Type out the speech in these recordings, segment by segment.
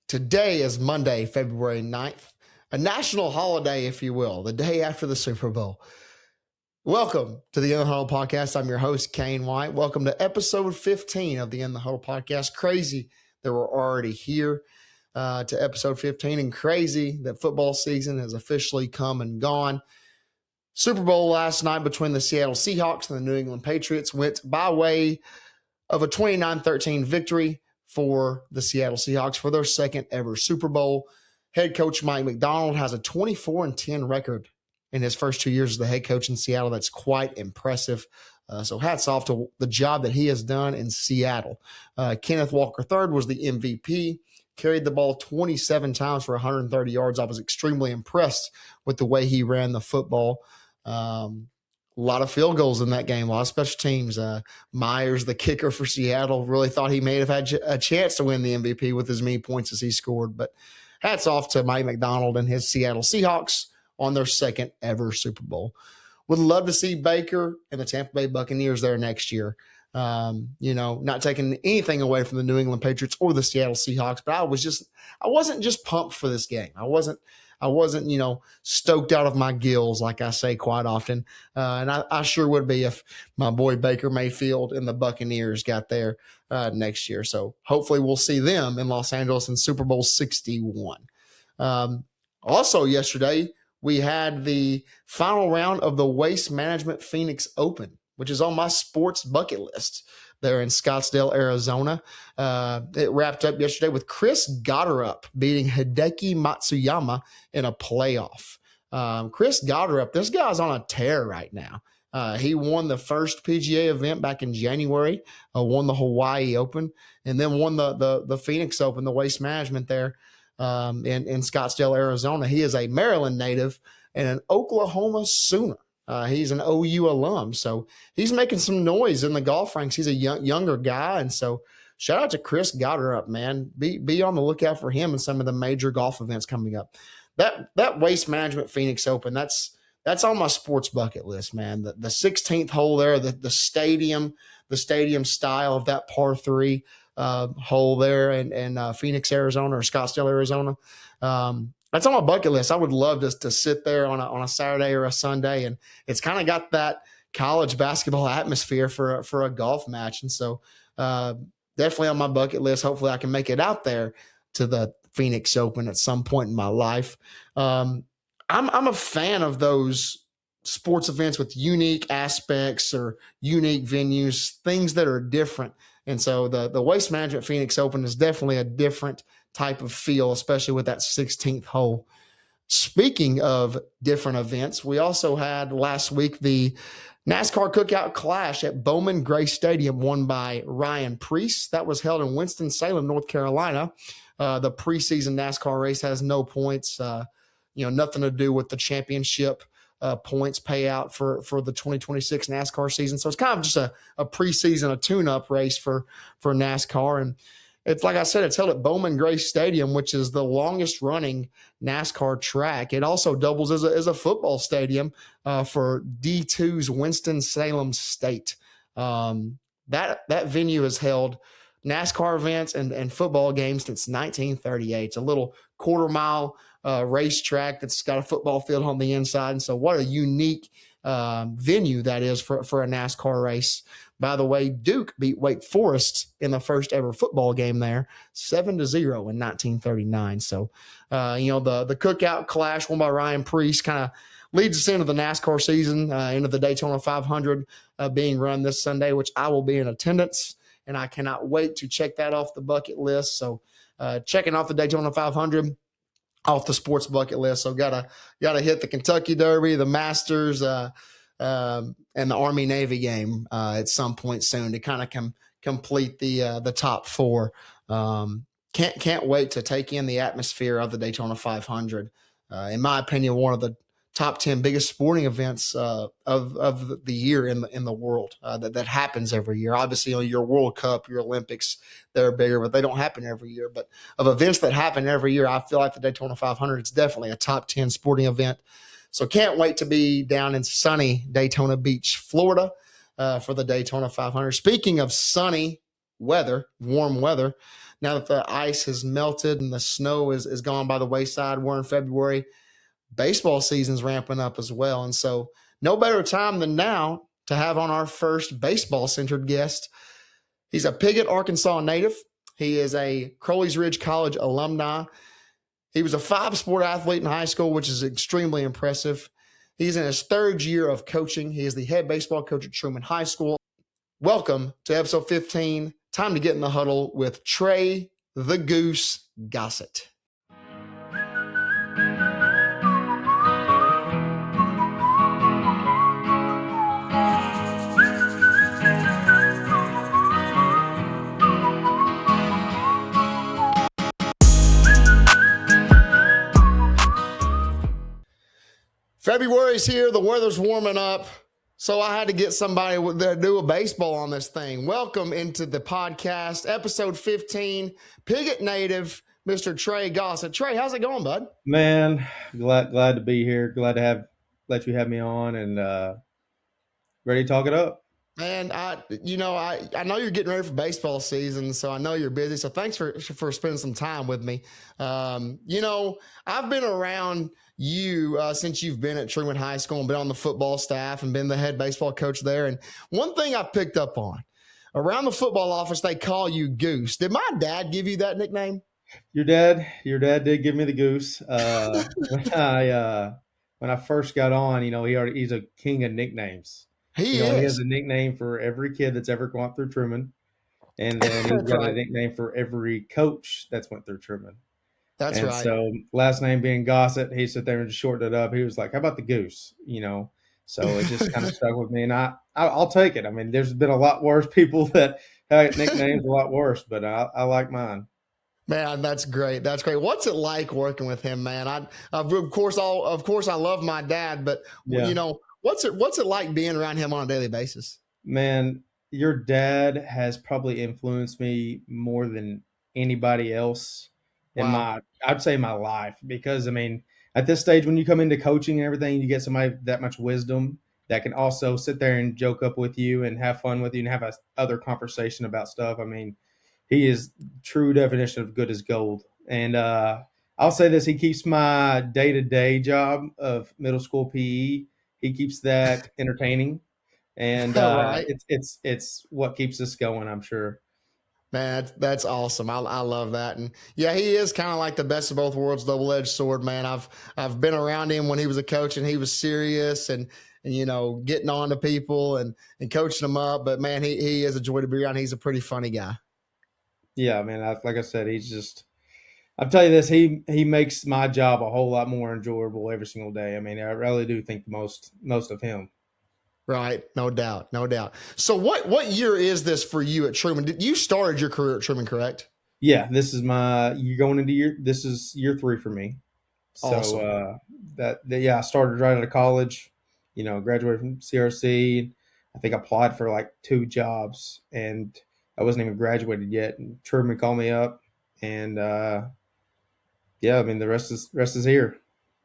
Today is Monday, February 9th, a national holiday, if you will, the day after the Super Bowl. Welcome to the In the Huddle podcast. I'm your host, Kane White. Welcome to episode 15 of the In the Huddle podcast. Crazy that we're already here to episode 15, and crazy that football season has officially come and gone. Super Bowl last night between the Seattle Seahawks and the New England Patriots went by way of a 29-13 victory for the Seattle Seahawks for their second ever Super Bowl. Head coach Mike Macdonald has a 24-10 record in his first 2 years as the head coach in Seattle. That's quite impressive. So hats off to the job that he has done in Seattle. Kenneth Walker III was the MVP, carried the ball 27 times for 130 yards. I was extremely impressed with the way he ran the football. A lot of field goals in that game, a lot of special teams. Myers, the kicker for Seattle, really thought he may have had a chance to win the MVP with as many points as he scored. But hats off to Mike Macdonald and his Seattle Seahawks on their second ever Super Bowl. Would love to see Baker and the Tampa Bay Buccaneers there next year. Not taking anything away from the New England Patriots or the Seattle Seahawks, but I wasn't just pumped for this game. I wasn't, stoked out of my gills, like I say quite often. And I sure would be if my boy Baker Mayfield and the Buccaneers got there next year. So hopefully we'll see them in Los Angeles in Super Bowl 61. Also yesterday, we had the final round of the Waste Management Phoenix Open, which is on my sports bucket list there in Scottsdale, Arizona. It wrapped up yesterday with Chris Gotterup beating Hideki Matsuyama in a playoff. Chris Gotterup, this guy's on a tear right now. He won the first PGA event back in January, won the Hawaii Open, and then won the Phoenix Open, the Waste Management there in Scottsdale, Arizona. He is a Maryland native and an Oklahoma Sooner. He's an OU alum, so he's making some noise in the golf ranks. He's a younger guy, and so shout out to Chris Gotterup, man. Be on the lookout for him in some of the major golf events coming up. That Waste Management Phoenix Open, that's on my sports bucket list, man. The 16th hole there, the stadium style of that par 3 hole there in Phoenix, Arizona, or Scottsdale, Arizona. That's on my bucket list. I would love to sit there on a Saturday or a Sunday, and it's kind of got that college basketball atmosphere for a golf match. And so definitely on my bucket list. Hopefully I can make it out there to the Phoenix Open at some point in my life. I'm a fan of those sports events with unique aspects or unique venues, things that are different. And so the Waste Management Phoenix Open is definitely a different type of feel, especially with that 16th hole. Speaking of different events, we also had last week the NASCAR Cookout Clash at Bowman Gray Stadium, won by Ryan Preece. That was held in Winston-Salem, North Carolina. The preseason NASCAR race has no points, nothing to do with the championship points payout for the 2026 NASCAR season. So it's kind of just a preseason, a tune-up race for NASCAR. And it's like I said, it's held at Bowman Gray Stadium, which is the longest running NASCAR track. It also doubles as a football stadium for D2's Winston-Salem State. That venue has held NASCAR events and football games since 1938. It's a little quarter-mile racetrack that's got a football field on the inside. And so what a unique venue that is for a NASCAR race. By the way, Duke beat Wake Forest in the first ever football game there, 7-0 in 1939. So, the Cookout Clash won by Ryan Preece kind of leads us into the NASCAR season, into the Daytona 500 being run this Sunday, which I will be in attendance, and I cannot wait to check that off the bucket list. So, checking off the Daytona 500 off the sports bucket list. So, gotta hit the Kentucky Derby, the Masters, and the Army-Navy game at some point soon to kind of complete the top 4. Can't wait to take in the atmosphere of the Daytona 500. In my opinion, one of the top 10 biggest sporting events of the year in the world that happens every year. Obviously, your World Cup, your Olympics, they're bigger, but they don't happen every year. But of events that happen every year, I feel like the Daytona 500 is definitely a top 10 sporting event. So can't wait to be down in sunny Daytona Beach, Florida, for the Daytona 500. Speaking of sunny warm weather. Now that the ice has melted and the snow is gone by the wayside, we're in February. Baseball season's ramping up as well. And so no better time than now to have on our first baseball-centered guest. He's a Piggott, Arkansas native. He is a Crowley's Ridge College alumni. He was a 5-sport athlete in high school, which is extremely impressive. He's in his 3rd year of coaching. He is the head baseball coach at Trumann High School. Welcome to episode 15. Time to get in the huddle with Trey the Goose Gossett. February's here. The weather's warming up. So I had to get somebody to do a baseball on this thing. Welcome into the podcast, episode 15, Piggott native, Mr. Trey Gossett. Trey, how's it going, bud? Man, glad to be here. Glad to let you have me on and ready to talk it up. Man, I know you're getting ready for baseball season, so I know you're busy. So thanks for spending some time with me. I've been around you since you've been at Trumann High School and been on the football staff and been the head baseball coach there. And one thing I picked up on around the football office, they call you Goose. Did my dad give you that nickname? Your dad did give me the Goose. When I first got on, he's a king of nicknames. He has a nickname for every kid that's ever gone through Trumann, and then he's got a nickname for every coach that's went through Trumann. That's right. So last name being Gossett, he sat there and just shortened it up. He was like, "How about the Goose?" So it just kind of stuck with me, and I'll take it. I mean, there's been a lot worse people that have nicknames a lot worse, but I like mine. Man, that's great. That's great. What's it like working with him, man? Of course, I love my dad, but what's it like being around him on a daily basis? Man, your dad has probably influenced me more than anybody else in I'd say my life, because I mean, at this stage when you come into coaching and everything, you get somebody that much wisdom that can also sit there and joke up with you and have fun with you and have a other conversation about stuff. I mean, he is true definition of good as gold. And I'll say this, he keeps my day-to-day job of middle school PE, he keeps that entertaining. And right. it's what keeps us going, I'm sure. Man, that's awesome. I love that. And yeah, he is kind of like the best of both worlds, double-edged sword, man. I've been around him when he was a coach and he was serious and getting on to people and coaching them up. But man, he is a joy to be around. He's a pretty funny guy. Yeah, man. Like I said, I'll tell you this, he makes my job a whole lot more enjoyable every single day. I mean, I really do think the most of him. Right. No doubt. So what year is this for you at Trumann? You started your career at Trumann, correct? Yeah, this is this is year 3 for me. Awesome. So I started right out of college, graduated from CRC. I think I applied for like 2 jobs and I wasn't even graduated yet. And Trumann called me up and I mean, the rest is here.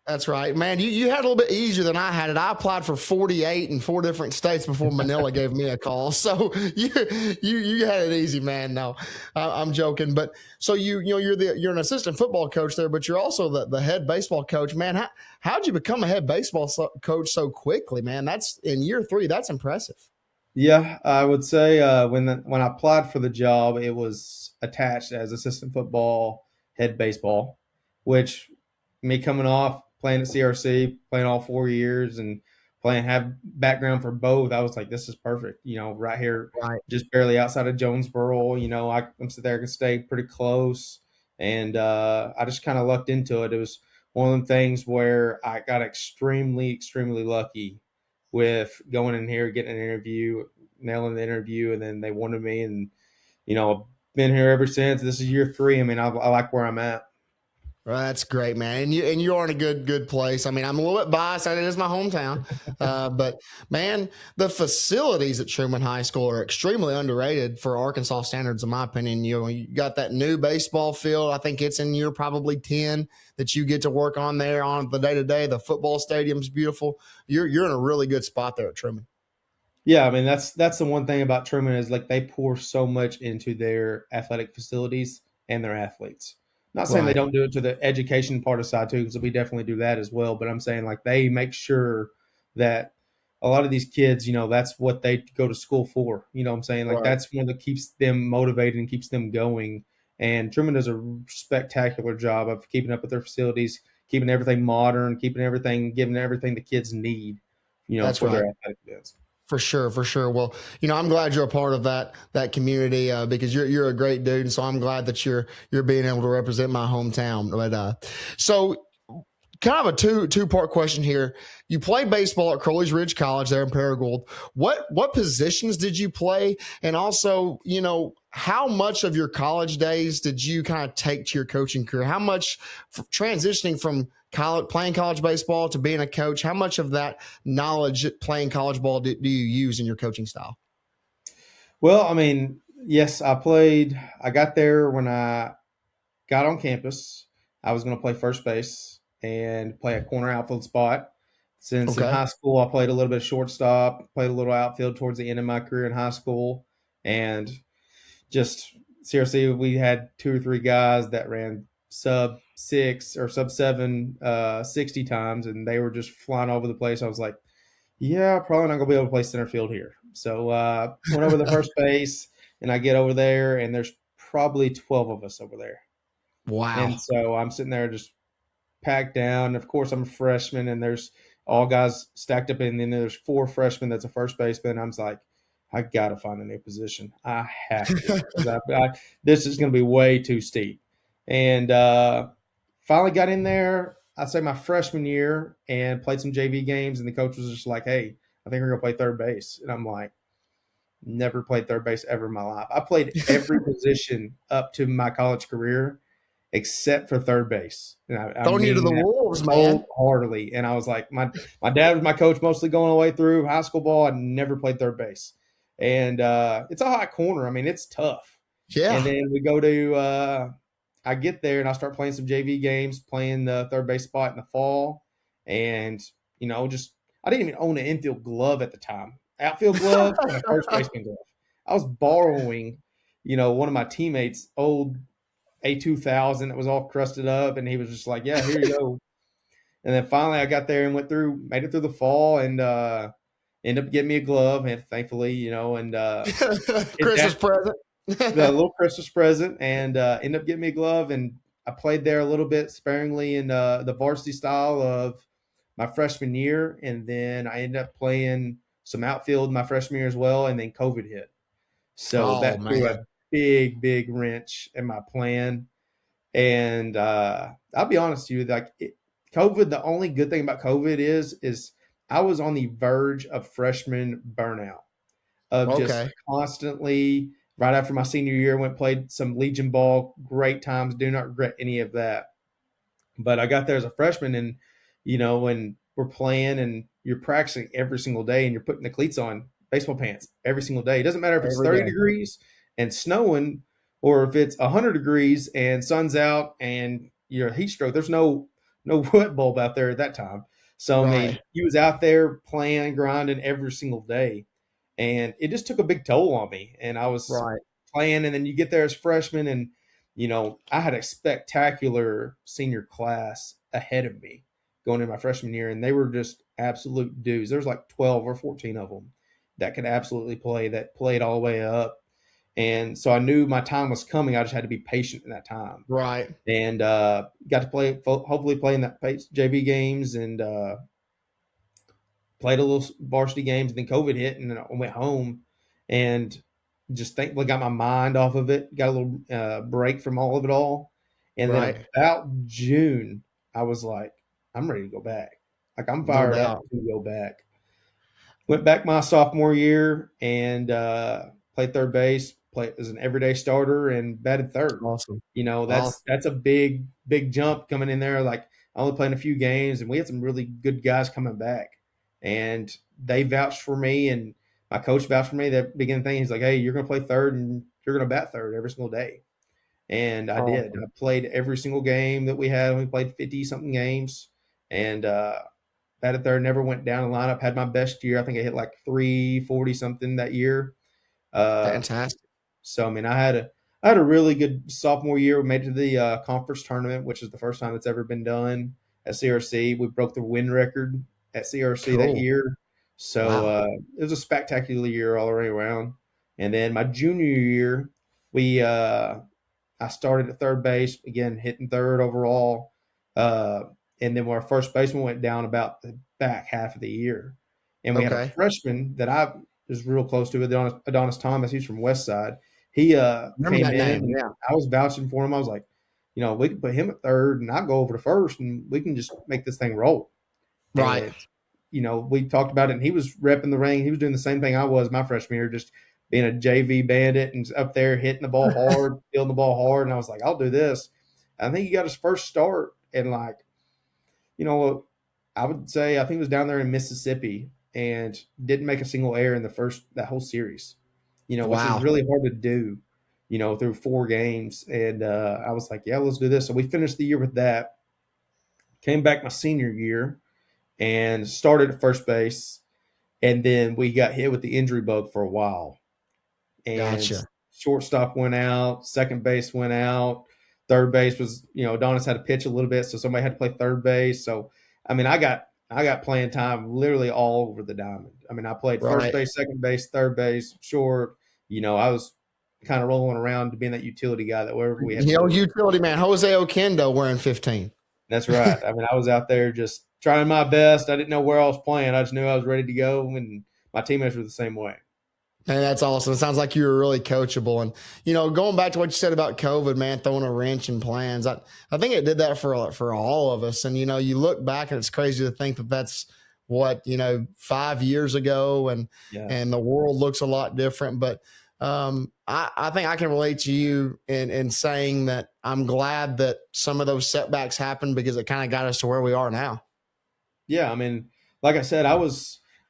That's right, man. You had a little bit easier than I had it. I applied for 48 in 4 different states before Manila gave me a call. So you had it easy, man. No, I'm joking. But so you're an assistant football coach there, but you're also the head baseball coach, man. How'd you become a head baseball coach so quickly, man? That's in year 3. That's impressive. Yeah, I would say when I applied for the job, it was attached as assistant football head baseball, which me coming off playing at CRC, playing all 4 years and have background for both, I was like, this is perfect. Right here, right, just barely outside of Jonesboro. I'm sitting there, I can stay pretty close. And I just kind of lucked into it. It was one of them things where I got extremely, extremely lucky with going in here, getting an interview, nailing the interview, and then they wanted me. And, been here ever since. This is year 3. I mean, I like where I'm at. Well, that's great, man. And you're in a good place. I mean, I'm a little bit biased. It is my hometown. But, man, the facilities at Trumann High School are extremely underrated for Arkansas standards, in my opinion. You got that new baseball field. I think it's in year probably 10 that you get to work on there on the day-to-day. The football stadium's beautiful. You're in a really good spot there at Trumann. Yeah, I mean that's the one thing about Truman is like they pour so much into their athletic facilities and their athletes. Not saying they Right. don't do it to the education part of side too, because we definitely do that as well. But I'm saying like they make sure that a lot of these kids, that's what they go to school for. You know what I'm saying? Like Right. that's one that keeps them motivated and keeps them going. And Truman does a spectacular job of keeping up with their facilities, keeping everything modern, keeping everything, giving everything the kids need, That's for right. their athletic events. For sure, for sure. Well, I'm glad you're a part of that community because you're a great dude, and so I'm glad that you're being able to represent my hometown. But so kind of a two-part question here. You played baseball at Crowley's Ridge College there in Paragould. What positions did you play? And also, how much of your college days did you kind of take to your coaching career? How much transitioning from college playing college baseball to being a coach, how much of that knowledge playing college ball do you use in your coaching style? Well, I mean, yes, I played. I got there when I got on campus. I was going to play first base and play a corner outfield spot. Since in Okay. high school, I played a little bit of shortstop, played a little outfield towards the end of my career in high school, and just seriously, we had two or three guys that ran sub 6 or sub 7 60 times, and they were just flying over the place. I was like, yeah, probably not gonna be able to play center field here. So went over the first base, and I get over there, and there's probably 12 of us over there, and Wow. so I'm sitting there just packed down. Of course, I'm a freshman, and there's all guys stacked up, and then there's four freshmen. That's a first baseman. I'm just like, I gotta find a new position. I have to because this is gonna be way too steep. And finally got in there. I'd say my freshman year and played some JV games, and the coach was just like, "Hey, I think we're gonna play third base," and I'm like, never played third base ever in my life. I played every position up to my college career except for third base. And I Throwing you to mean the that wolves, man. wholeheartedly. And I was like, my dad was my coach mostly going all the way through high school ball. I never played third base. And it's a hot corner. I mean, it's tough. And Yeah. then we go to I get there and I start playing some JV games, playing the third base spot in the fall. And, just I didn't even own an infield glove at the time. Outfield glove and a first baseman glove. I was borrowing, one of my teammates' old A2000 that was all crusted up, and he was just like, "Yeah, here you go." And then finally, I got there and made it through the fall, and ended up getting me a glove, and thankfully, and Christmas that present. the little Christmas present, and ended up getting me a glove, and I played there a little bit sparingly in the varsity style of my freshman year, and then I ended up playing some outfield my freshman year as well, and then COVID hit, so Oh that threw a man. big wrench in my plan. And I'll be honest with you, like COVID, the only good thing about COVID is I was on the verge of freshman burnout of just Okay. constantly right after my senior year, went played some Legion ball, great times, do not regret any of that. But I got there as a freshman, and when we're playing and you're practicing every single day, and you're putting the cleats on, baseball pants every single day. It doesn't matter if it's Every 30 day. degrees and snowing, or if it's 100 degrees and sun's out and you're a heat stroke. There's no wet bulb out there at that time. So I Right. mean, he was out there playing, grinding every single day, and it just took a big toll on me. And I was Right. playing, and then you get there as freshman, and I had a spectacular senior class ahead of me going into my freshman year, and they were just absolute dudes. There was like 12 or 14 of them that could absolutely play, that played all the way up. And so I knew my time was coming. I just had to be patient in that time. Right. And got to play, hopefully play in that JV games, and played a little varsity games. And then COVID hit, and then I went home and just thankfully got my mind off of it, got a little break from all of it all. And then Right. about June, I was like, I'm ready to go back. Like, I'm No fired up doubt. to go back. Went back my sophomore year and played third base, played as an everyday starter, and batted third. Awesome. Awesome. That's a big jump coming in there. Like, I only playing a few games, and we had some really good guys coming back, and they vouched for me, and my coach vouched for me. That beginning thing, he's like, "Hey, you're going to play third, and you're going to bat third every single day." And I did. Awesome. I played every single game that we had. We played 50 something games, and batted third, never went down the lineup. Had my best year. I think I hit like 340 something that year. Fantastic. So I mean, I had a really good sophomore year. We made it to the conference tournament, which is the first time it's ever been done at CRC. We broke the win record at CRC that Cool. year. So Wow. it was a spectacular year all the way around. And then my junior year, we I started at third base again, hitting third overall. Uh, and then our first baseman went down about the back half of the year, and we had a Okay. freshman that I was real close to, Adonis Thomas. He's from West Side. He Remember came that in, name? and Yeah. I was vouching for him. I was like, we can put him at third, and I'll go over to first, and we can just make this thing roll. Right. And we talked about it, and he was repping the ring. He was doing the same thing I was my freshman year, just being a JV bandit and up there hitting the ball hard, feeling the ball hard. And I was like, I'll do this. I think he got his first start, and I would say I think it was down there in Mississippi, and didn't make a single error in that whole series. Which is Wow. really hard to do. Through 4 games, and I was like, yeah, let's do this. So we finished the year with that. Came back my senior year and started at first base, and then we got hit with the injury bug for a while. And Gotcha. shortstop went out, second base went out, third base was, Adonis had to pitch a little bit, so somebody had to play third base. So, I mean, I got playing time literally all over the diamond. I mean, I played first Right. base, second base, third base, short. I was kind of rolling around being that utility guy that wherever we had to do it. Utility man, Jose Oquendo wearing 15. That's right. I mean, I was out there just trying my best. I didn't know where I was playing. I just knew I was ready to go, and my teammates were the same way. And that's awesome. It sounds like you were really coachable. And, going back to what you said about COVID, man, throwing a wrench in plans, I think it did that for all of us. And, you look back and it's crazy to think that that's what, 5 years ago, and the world looks a lot different. But I think I can relate to you in saying that I'm glad that some of those setbacks happened, because it kind of got us to where we are now. Yeah. I mean, like I said,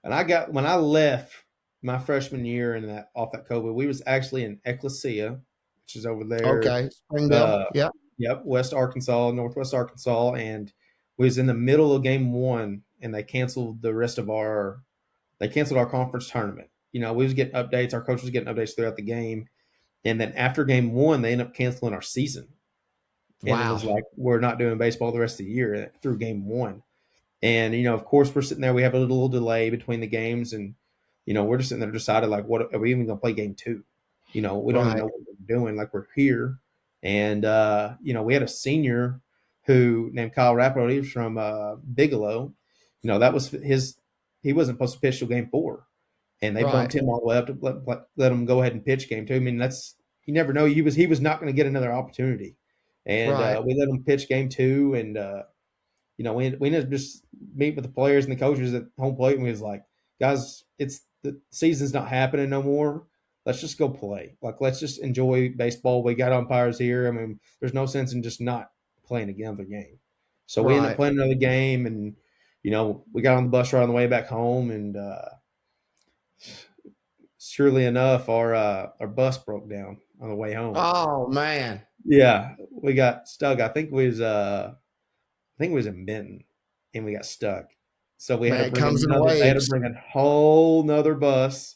when I left my freshman year off that COVID, we was actually in Ecclesia, which is over there. Okay. Springdale. Yeah. Yep. Northwest Arkansas. And we was in the middle of game 1, and they canceled our conference tournament. We was getting updates. Our coach was getting updates throughout the game. And then after game 1, they ended up canceling our season. And it was like, we're not doing baseball the rest of the year through game 1. And, of course, we're sitting there. We have a little delay between the games, and, we're just sitting there decided, like, what are we even going to play game 2? We don't even know what we're doing. Like, we're here. And, we had a senior who named Kyle Rappaport. He was from Bigelow. That was he wasn't supposed to pitch till game 4. And they bumped him all the way up to let him go ahead and pitch game 2. I mean, you never know. He was not going to get another opportunity. And we let him pitch game 2. And, we ended up just meet with the players and the coaches at home plate, and we was like, guys, the season's not happening no more. Let's just go play. Like, let's just enjoy baseball. We got umpires here. I mean, there's no sense in just not playing another game. So we ended up playing another game, and, we got on the bus ride on the way back home, and surely enough, our bus broke down on the way home. Oh, man. Yeah, we got stuck. I think we was in Benton, and we got stuck. So we had to bring a whole nother bus.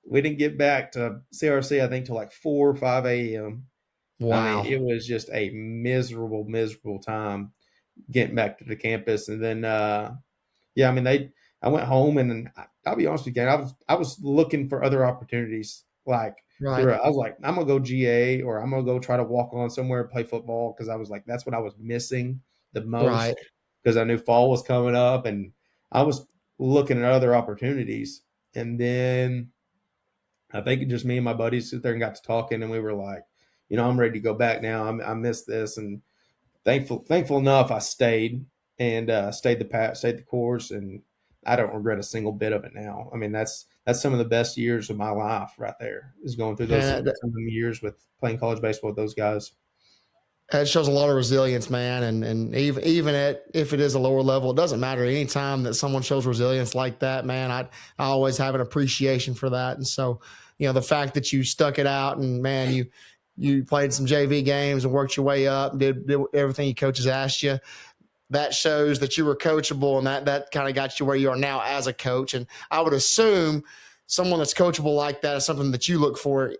We didn't get back to CRC, I think, till like 4 or 5 a.m. Wow. I mean, it was just a miserable, miserable time getting back to the campus. And then, I went home, and I'll be honest with you, I was looking for other opportunities. Like, I was like, I'm going to go GA, or I'm going to go try to walk on somewhere and play football, because I was like, that's what I was missing the most, because I knew fall was coming up, and I was looking at other opportunities. And then I think just me and my buddies sit there and got to talking, and we were like, I'm ready to go back now. I miss this. And thankful enough, I stayed and stayed the course, and I don't regret a single bit of it now. I mean, that's some of the best years of my life right there, is going through those some of the years with playing college baseball with those guys. It shows a lot of resilience, man. And even if it is a lower level, it doesn't matter. Anytime that someone shows resilience like that, man, I always have an appreciation for that. And so, the fact that you stuck it out, and, man, you played some JV games and worked your way up, did everything your coaches asked you. that shows that you were coachable, and that kind of got you where you are now as a coach. And I would assume someone that's coachable like that is something that you look for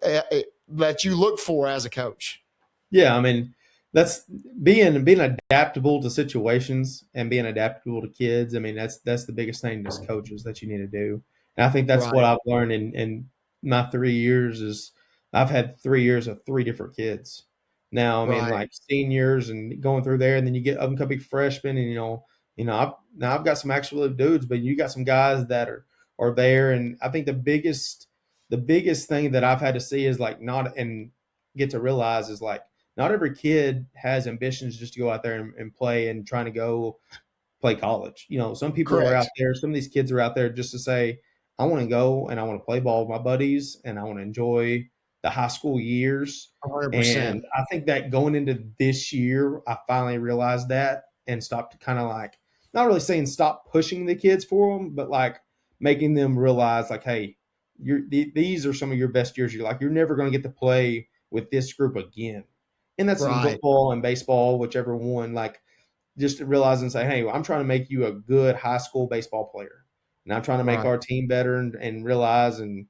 as a coach. Yeah, I mean, that's being adaptable to situations and being adaptable to kids. I mean, that's the biggest thing as coaches that you need to do. And I think that's what Right. I've learned in my 3 years is I've had 3 years of three different kids. Now, I mean, Right. like seniors and going through there, and then you get up and become freshmen, and I've got some actual dudes, but you got some guys that are there, and I think the biggest thing that I've had to see is like not and get to realize is like not every kid has ambitions just to go out there and play and trying to go play college. Some people are out Correct. there, some of these kids are out there just to say, I want to go and I want to play ball with my buddies and I want to enjoy the high school years. 100%. And I think that going into this year, I finally realized that and stopped kind of like, not really saying stop pushing the kids for them, but like making them realize like, hey, these are some of your best years. You're never going to get to play with this group again. And that's in Right. football and baseball, whichever one. Like, just to realize and say, hey, I'm trying to make you a good high school baseball player. And I'm trying to make Right. our team better and realize and,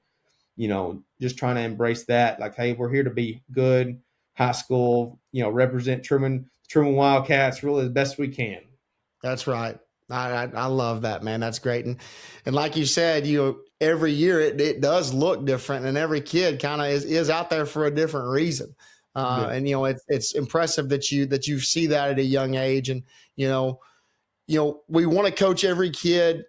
just trying to embrace that. Like, hey, we're here to be good high school, represent Truman Wildcats really the best we can. That's right. I love that, man. That's great. And like you said, every year it does look different, and every kid kind of is out there for a different reason. Yeah. And it's impressive that you see that at a young age. And you know we want to coach every kid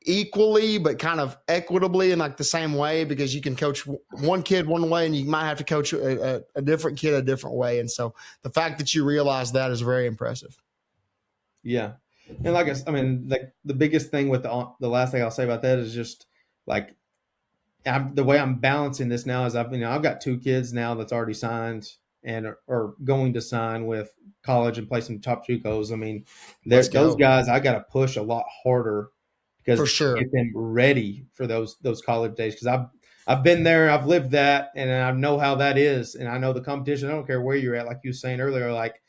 equally, but kind of equitably in like the same way, because you can coach one kid one way and you might have to coach a different kid a different way. And so the fact that you realize that is very impressive. Yeah. And like I mean, like the biggest thing with the last thing I'll say about that is just like the way I'm balancing this now is I've got two kids now that's already signed and are going to sign with college and play some top JUCOs. I mean, Let's those go. guys I got to push a lot harder For because to sure. get them ready for those college days. Because I've been there, I've lived that, and I know how that is, and I know the competition. I don't care where you're at, like you were saying earlier, like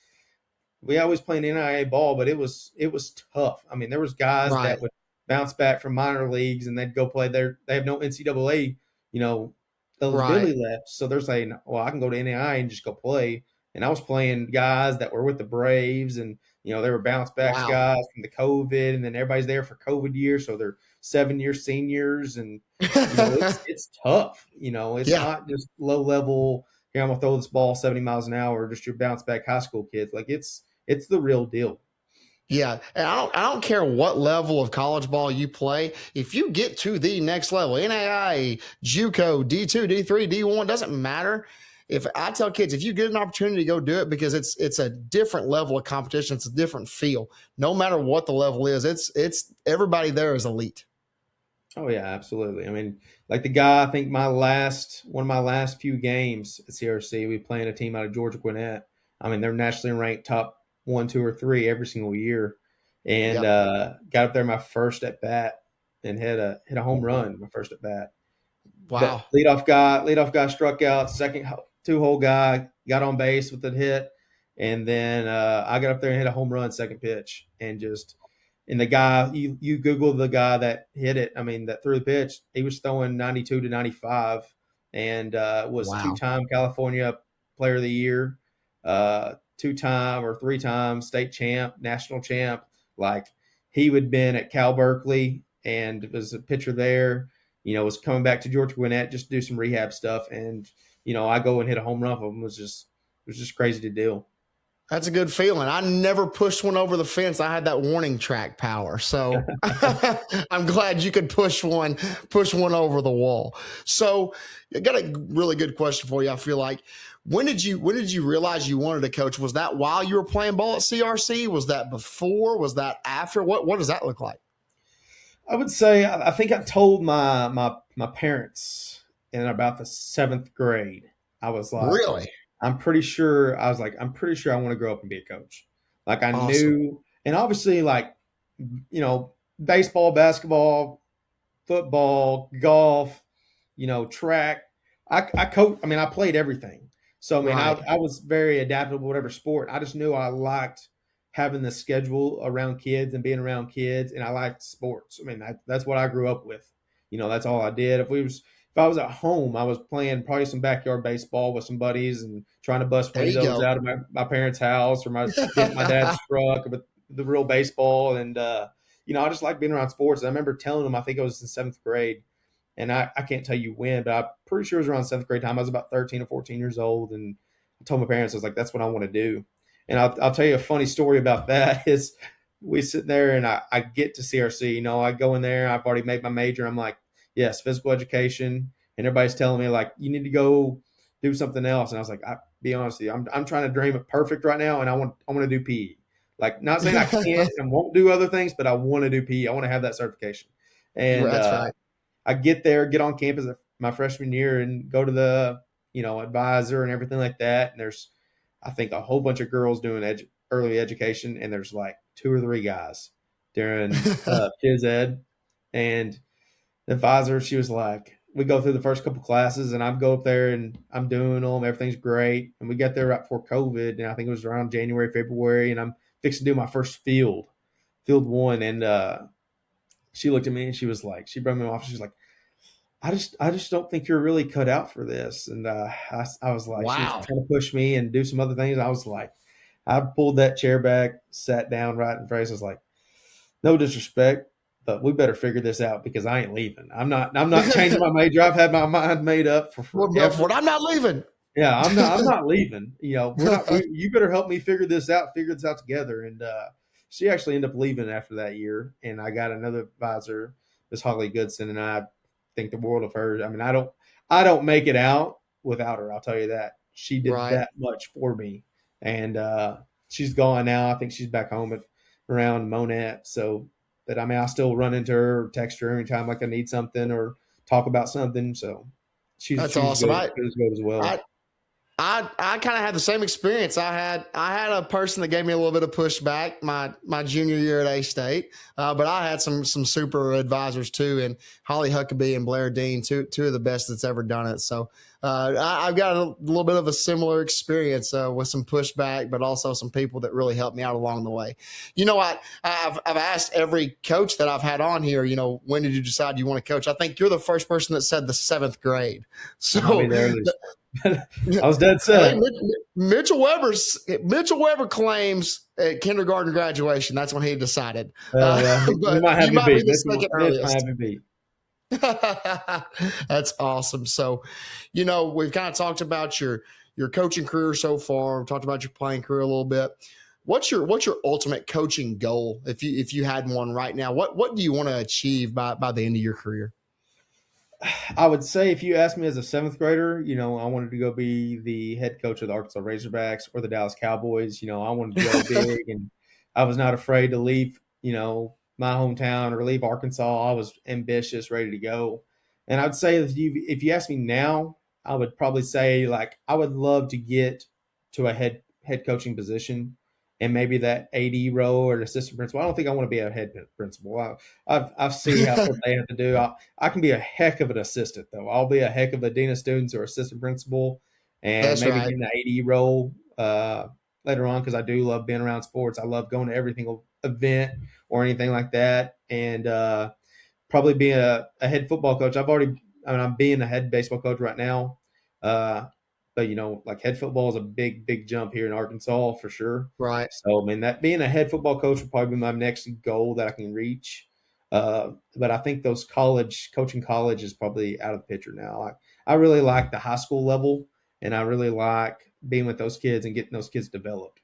we always played NAIA ball, but it was tough. I mean, there was guys Right. that would bounce back from minor leagues and they'd go play there. They have no NCAA, you know, Right. eligibility left. So they're saying, well, I can go to NAIA and just go play. And I was playing guys that were with the Braves and, they were bounce backs Wow. guys from the COVID, and then everybody's there for COVID year. So they're 7-year seniors. And, it's tough. It's Yeah. not just low level. Here, I'm going to throw this ball 70 miles an hour, just your bounce back high school kids. Like it's the real deal. Yeah, and I don't care what level of college ball you play. If you get to the next level, NAIA, JUCO, D2, D3, D1, doesn't matter. If I tell kids, if you get an opportunity, go do it, because it's a different level of competition. It's a different feel. No matter what the level is, it's everybody there is elite. Oh yeah, absolutely. I mean, like the guy, I think one of my last few games at CRC, we playing a team out of Georgia Gwinnett. I mean, they're nationally ranked top 1, 2, or 3 every single year, and Yep. got up there my first at bat and hit a home run my first at bat. Wow. Leadoff guy struck out. Second two-hole guy got on base with the hit, and then I got up there and hit a home run second pitch, and the guy you Google the guy that hit it. I mean, that threw the pitch. He was throwing 92 to 95, and was Wow. two-time California Player of the Year, 2-time or 3-time state champ, national champ. Like he would been at Cal Berkeley and was a pitcher there. Was coming back to Georgia Gwinnett just to do some rehab stuff, and I go and hit a home run for him. It was just crazy to do. That's a good feeling. I never pushed one over the fence. I had that warning track power. So I'm glad you could push one over the wall. So I got a really good question for you. I feel like when did you realize you wanted to coach? Was that while you were playing ball at CRC? Was that before? Was that after? What does that look like? I would say I think I told my parents in about the 7th grade. I was like, Really? I'm pretty sure. I was like, I'm pretty sure I want to grow up and be a coach. Like I Awesome. knew, and obviously, like baseball, basketball, football, golf, track. I coach. I mean, I played everything. So I mean, I Right. I was very adaptable, whatever sport. I just knew I liked having the schedule around kids and being around kids, and I liked sports. I mean, that's what I grew up with. That's all I did. If I was at home, I was playing probably some backyard baseball with some buddies and trying to bust There you windows go. out of my parents' house or being at my dad's truck with the real baseball. And, I just like being around sports. I remember telling them, I think I was in seventh grade, and I can't tell you when, but I'm pretty sure it was around seventh grade time. I was about 13 or 14 years old. And I told my parents, I was like, that's what I want to do. And I'll tell you a funny story about that is we sit there and I get to CRC. I go in there. I've already made my major. I'm like, yes, physical education. And everybody's telling me, like, you need to go do something else. And I was like, I be honest with you, I'm trying to dream it perfect right now, and I want to do PE. Like, not saying I can't and won't do other things, but I want to do PE. I want to have that certification. And That's right. I get on campus my freshman year and go to the advisor and everything like that. And there's, I think, a whole bunch of girls doing early education, and there's like 2 or 3 guys during phys ed. And the advisor, she was like, we go through the first couple classes, and I go up there and I'm doing them. Everything's great. And we got there right before COVID, and I think it was around January, February, and I'm fixing to do my first field 1. And she looked at me and she was like, she brought me off. She's like, I just don't think you're really cut out for this. And I was like, she was Wow. trying to push me and do some other things. I was like, I pulled that chair back, sat down right in face. I was like, no disrespect, but we better figure this out because I ain't leaving. I'm not changing my major. I've had my mind made up for forever. I'm not leaving. Yeah, I'm not leaving. You better help me figure this out together. And she actually ended up leaving after that year. And I got another advisor, Miss Holly Goodson, and I think the world of her. I mean, I don't make it out without her. I'll tell you that. She did Right. that much for me. And she's gone now. I think she's back home around Monette. So that, I mean, I still run into her or text her anytime like I need something or talk about something. So That's she's awesome. good as well. I kind of had the same experience. I had a person that gave me a little bit of pushback my junior year at A State, but I had some super advisors too, and Holly Huckabee and Blair Dean, two of the best that's ever done it. So I've got a little bit of a similar experience with some pushback, but also some people that really helped me out along the way. I've asked every coach that I've had on here, when did you decide you want to coach? I think you're the first person that said the 7th grade. So I mean, there it is. I was dead set. Hey, Mitchell Weber claims at kindergarten graduation. That's when he decided. But you might have you might be the Mitch second might have you beat. That's awesome. So, we've kind of talked about your coaching career so far. We've talked about your playing career a little bit. What's your ultimate coaching goal if you had one right now? What do you want to achieve by the end of your career? I would say if you asked me as a 7th grader, I wanted to go be the head coach of the Arkansas Razorbacks or the Dallas Cowboys. I wanted to go big, and I was not afraid to leave, my hometown or leave Arkansas. I was ambitious, ready to go. And I'd say if you ask me now, I would probably say, like, I would love to get to a head coaching position and maybe that AD role or an assistant principal. I don't think I want to be a head principal. I've seen what they have to do. I can be a heck of an assistant, though. I'll be a heck of a dean of students or assistant principal, and That's maybe right. getting the AD role later on, because I do love being around sports. I love going to every single event or anything like that, and probably being a head football coach. I'm being a head baseball coach right now. But like head football is a big, big jump here in Arkansas for sure. Right. So, I mean, that being a head football coach would probably be my next goal that I can reach. But I think coaching college is probably out of the picture now. I really like the high school level, and I really like being with those kids and getting those kids developed.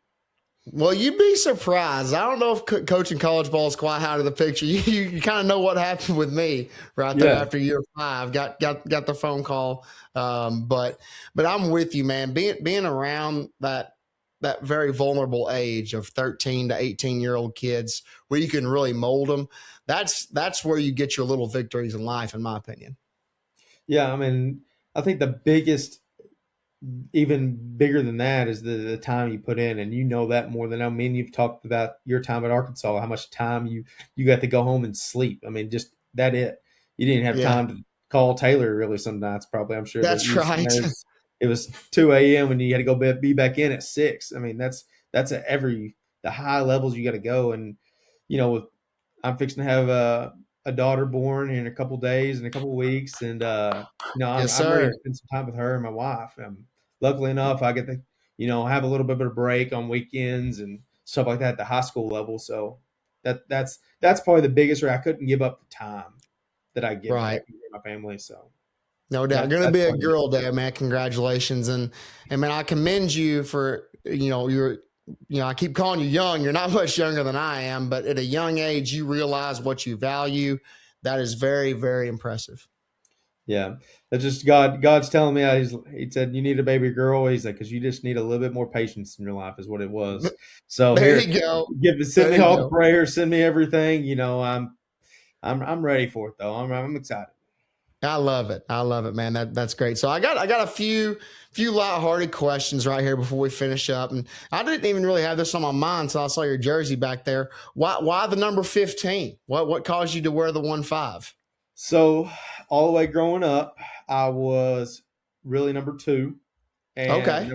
Well, you'd be surprised. I don't know if coaching college ball is quite out of the picture. You kind of know what happened with me right there after year 5. Got the phone call, but I'm with you, man. Being around that very vulnerable age of 13 to 18-year-old kids, where you can really mold them. That's where you get your little victories in life, in my opinion. Yeah, I mean, I think the biggest, even bigger than that, is the time you put in, and that more than I mean. You've talked about your time at Arkansas, how much time you got to go home and sleep. I mean, just that you didn't have time to call Taylor really some nights, probably. I'm sure that's right. It was 2 a.m. and you had to go be back in at 6. I mean, that's every the high levels you got to go. And I'm fixing to have a daughter born in a couple days, in a couple weeks, and Yes, I'm ready sir. to spend some time with her and my wife. Luckily enough, I get to have a little bit of a break on weekends and stuff like that at the high school level. So that's probably the biggest. I couldn't give up the time that I Right. can give my family. So No doubt. Going to that's be a probably girl day, man. Congratulations. And man, I commend you for, I keep calling you young. You're not much younger than I am, but at a young age, you realize what you value. That is very, very impressive. Yeah, that's just God. God's telling me. He said you need a baby girl. He's like, because you just need a little bit more patience in your life, is what it was. So There here, you go. send There me you all the go. prayers, send me everything. I'm ready for it though. I'm excited. I love it. I love it, man. That's great. So I got a few lighthearted questions right here before we finish up. And I didn't even really have this on my mind, so I saw your jersey back there. Why the number 15? What caused you to wear the 1-5? So all the way growing up, I was really number two, and Okay.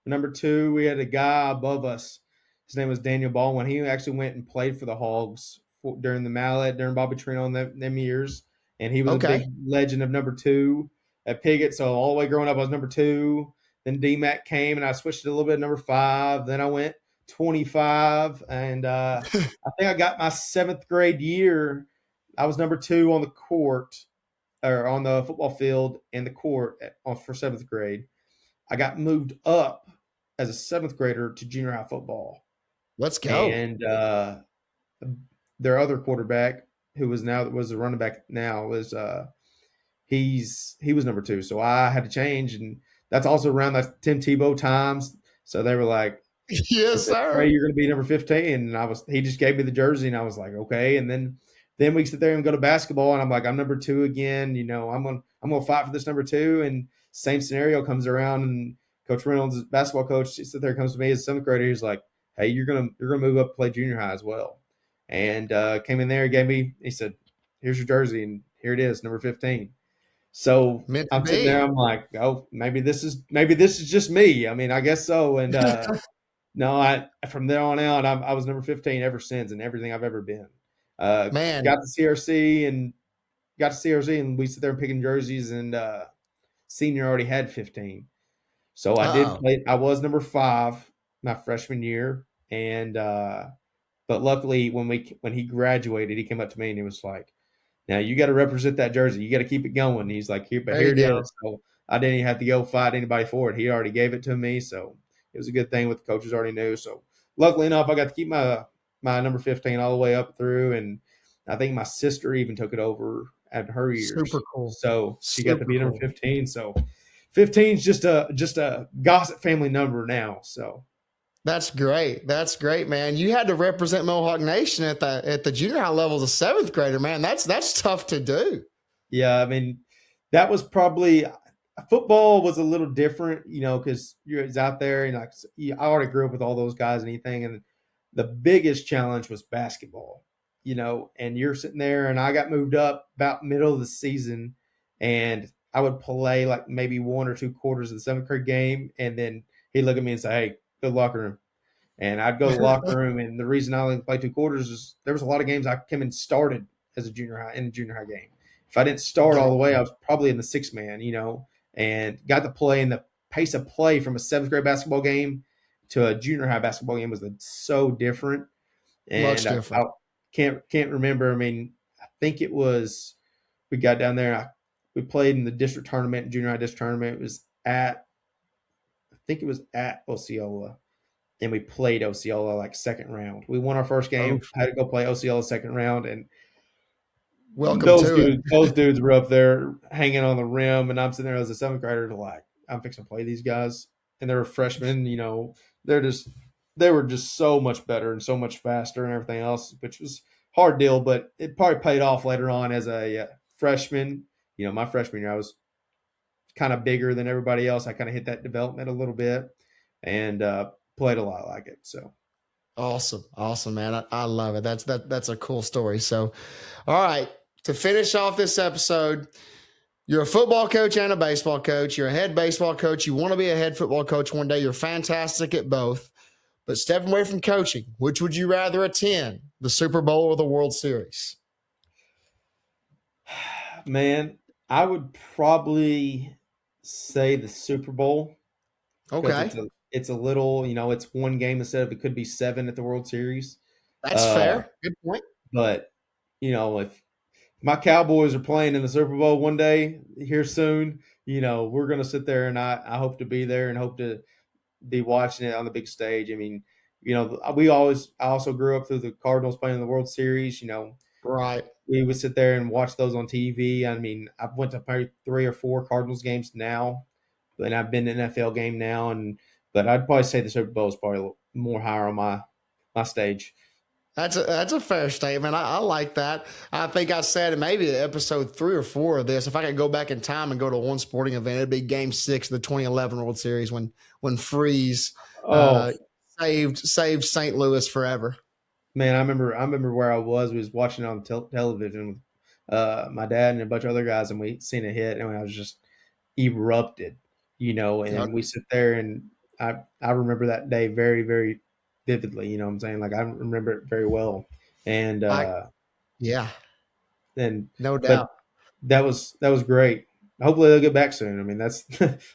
number two, we had a guy above us. His name was Daniel Baldwin. He actually went and played for the Hogs during the Mallet, during Bobby Trino and them years, and he was a Okay. big legend of number two at Piggott. So all the way growing up, I was number two. Then DMAC came, and I switched to a little bit number 5. Then I went 25, and I think I got my 7th grade year. I was number 2 on the court, or on the football field and the court for 7th grade. I got moved up as a 7th grader to junior high football. Let's go. And their other quarterback, who was a running back now, was he was number 2. So I had to change, and that's also around the Tim Tebow times. So they were like, they Yes, said, "Trey, sir. you're going to be number 15." And he just gave me the jersey, and I was like, okay. And then we sit there and go to basketball, and I'm like, I'm number 2 again. I'm gonna fight for this number 2. And same scenario comes around, and Coach Reynolds, basketball coach, he sit there, comes to me as a 7th grader. He's like, hey, you're gonna move up to play junior high as well. And came in there, he said, here's your jersey, and here it is, number 15. So Meant to I'm sitting there, be. I'm like, oh, maybe this is just me. I mean, I guess so. And no, from there on out, I was number 15 ever since, and everything I've ever been. Man. Got to CRC and we sit there picking jerseys, and senior already had 15. So I did Uh-oh. play. I was number 5 my freshman year, and but luckily when he graduated, he came up to me and he was like, "Now you got to represent that jersey. You got to keep it going." And he's like, There here you it go. is." So I didn't even have to go fight anybody for it. He already gave it to me, so it was a good thing. What the coaches already knew. So luckily enough, I got to keep my number 15 all the way up through, and I think my sister even took it over at her years. Super cool. So she got to Super be number cool. 15. So 15 is just a Gossett family number now. So That's great. That's great, man. You had to represent Mohawk Nation at the junior high level as a 7th grader, man. That's tough to do. yeah, I mean, that was probably football was a little different, because you're out there, and I already grew up with all those guys and anything, and the biggest challenge was basketball, and you're sitting there, and I got moved up about middle of the season, and I would play like maybe 1 or 2 quarters of the 7th grade game, and then he'd look at me and say, "Hey, go to the locker room." And I'd go to the locker room, and the reason I only played 2 quarters is there was a lot of games I came and started as a junior high game. If I didn't start all the way, I was probably in the 6-man, and got to play. And the pace of play from a 7th grade basketball game to a junior high basketball game was so different. Much And I different. can't remember. I mean, I think it was we got down there. We played in the district tournament, junior high district tournament. It was I think it was at Osceola, and we played Osceola like 2nd round. We won our first Oh, game, had to go play Osceola 2nd round, and welcome to it. those dudes were up there hanging on the rim, and I'm sitting there as a 7th grader, like, I'm fixing to play these guys, and they were freshmen. They were just so much better and so much faster and everything else, which was a hard deal, but it probably paid off later on as a freshman. My freshman year, I was kind of bigger than everybody else. I kind of hit that development a little bit, and played a lot like it. So Awesome, man. I love it. That's a cool story. So, all right, to finish off this episode, you're a football coach and a baseball coach. You're a head baseball coach. You want to be a head football coach one day. You're fantastic at both. but stepping away from coaching, which would you rather attend, the Super Bowl or the World Series? Man, I would probably say the Super Bowl because Okay, it's a little, it's one game instead of it could be seven at the World Series. that's Uh, fair. Good point. but if my Cowboys are playing in the Super Bowl one day here soon, we're gonna sit there and I hope to be there and hope to be watching it on the big stage. I mean, I also grew up through the Cardinals playing in the World Series. Right. We would sit there and watch those on TV. I mean, I've went to probably 3 or 4 Cardinals games now, and I've been to an NFL game now, but I'd probably say the Super Bowl is probably a little more higher on my stage. That's a fair statement. I like that. I think I said maybe episode 3 or 4 of this. If I could go back in time and go to one sporting event, it'd be Game 6 of the 2011 World Series when Freeze Oh saved St. Louis forever. man, I remember where I was. We was watching it on television with my dad and a bunch of other guys, and we seen a hit, and I was just erupted, Yep. and we sit there and I remember that day very, very vividly, you know what I'm saying? Like I remember it very well. And I yeah, and no but doubt. that was great. Hopefully they'll get back soon. I mean, that's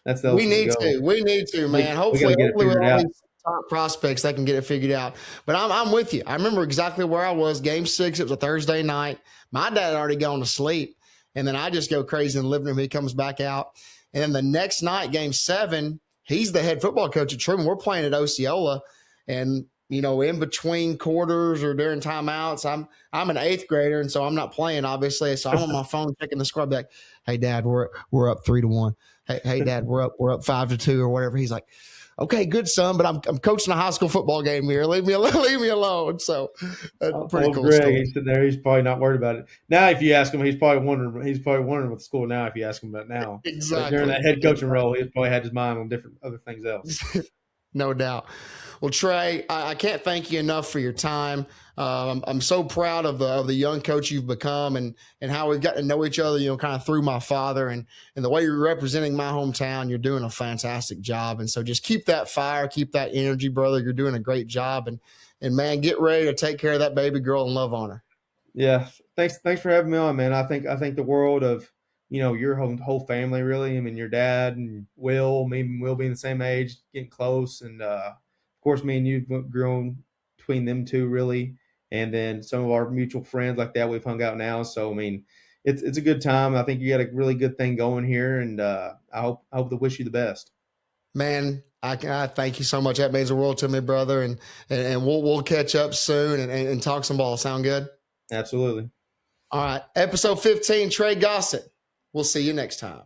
that's the We ultimate need goal. to. We need to, man. We got to get it Hopefully with figured all out. these top prospects, they can get it figured out. But I'm with you. I remember exactly where I was. Game 6. It was a Thursday night. My dad had already gone to sleep, and then I just go crazy in the living room. He comes back out, and then the next night, Game 7, he's the head football coach at Trumann. We're playing at Osceola, and in between quarters or during timeouts, I'm an 8th grader, and so I'm not playing obviously. So I'm on my phone checking the score. I'll be like, "Hey, Dad, we're up 3-1. Hey, Dad, we're up 5-2 or whatever." He's like, "Okay, good son, but I'm coaching a high school football game here. Leave me alone. Leave me alone." So, a pretty Old cool Greg, story. he's sitting there. He's probably not worried about it now. If you ask him, he's probably wondering. He's probably wondering what the score now. If you ask him about it now, but during Exactly. that head coaching role, he's probably had his mind on different other things else. No doubt. Well, Trey, I can't thank you enough for your time. I'm so proud of the young coach you've become and how we've got to know each other, kind of through my father and the way you're representing my hometown. You're doing a fantastic job. And so just keep that fire, keep that energy, brother. You're doing a great job. And man, get ready to take care of that baby girl and love on her. Yeah, thanks for having me on, man. I think the world of your whole family really. I mean, your dad and me and Will being the same age, getting close, and of course, me and you've grown between them two really, and then some of our mutual friends like that we've hung out now. So I mean, it's a good time. I think you got a really good thing going here, and I hope to wish you the best. Man, I thank you so much. That means the world to me, brother. And we'll catch up soon and talk some ball. Sound good? Absolutely. All right. Episode 15, Trey Gossett. We'll see you next time.